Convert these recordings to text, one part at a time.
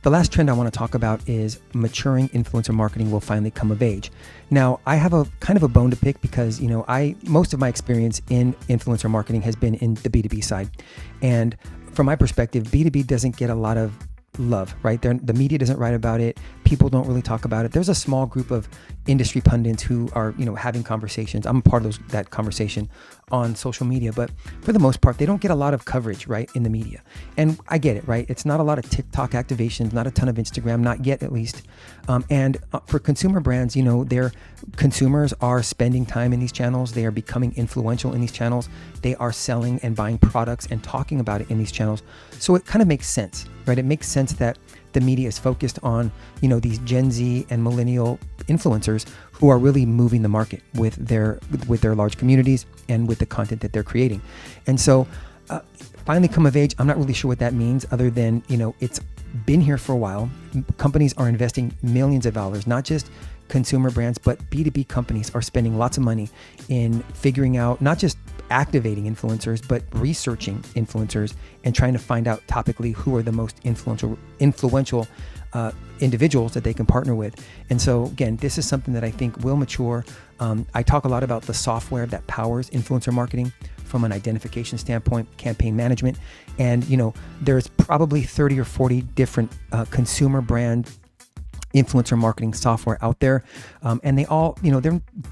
the last trend I want to talk about is maturing influencer marketing will finally come of age. Now, I have a kind of a bone to pick because, most of my experience in influencer marketing has been in the B2B side. And from my perspective, B2B doesn't get a lot of love, right? The media doesn't write about it. People don't really talk about it. There's a small group of industry pundits who are, having conversations. I'm a part of that conversation on social media, but for the most part, they don't get a lot of coverage, right, in the media. And I get it, right? It's not a lot of TikTok activations, not a ton of Instagram, not yet at least. And for consumer brands, their consumers are spending time in these channels. They are becoming influential in these channels. They are selling and buying products and talking about it in these channels. So it kind of makes sense, right? It makes sense that the media is focused on, these Gen Z and millennial influencers who are really moving the market with their large communities and with the content that they're creating. And so finally come of age, I'm not really sure what that means other than, it's been here for a while. Companies are investing millions of dollars, not just consumer brands, but B2B companies are spending lots of money in figuring out, not just activating influencers, but researching influencers and trying to find out topically who are the most influential individuals that they can partner with. And so again, this is something that I think will mature. I talk a lot about the software that powers influencer marketing from an identification standpoint, campaign management. And, there's probably 30 or 40 different consumer brand influencer marketing software out there. And they all,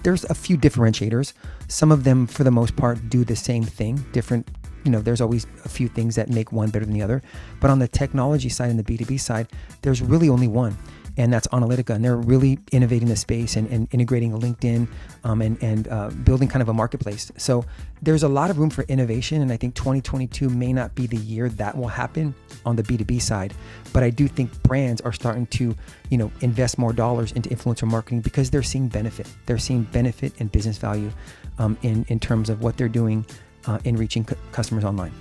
there's a few differentiators. Some of them, for the most part, do the same thing, different. There's always a few things that make one better than the other. But on the technology side and the B2B side, there's really only one, and that's Analytica. And they're really innovating the space and integrating LinkedIn and building kind of a marketplace. So there's a lot of room for innovation. And I think 2022 may not be the year that will happen on the B2B side. But I do think brands are starting to, invest more dollars into influencer marketing because they're seeing benefit. They're seeing benefit and business value in terms of what they're doing in reaching customers online.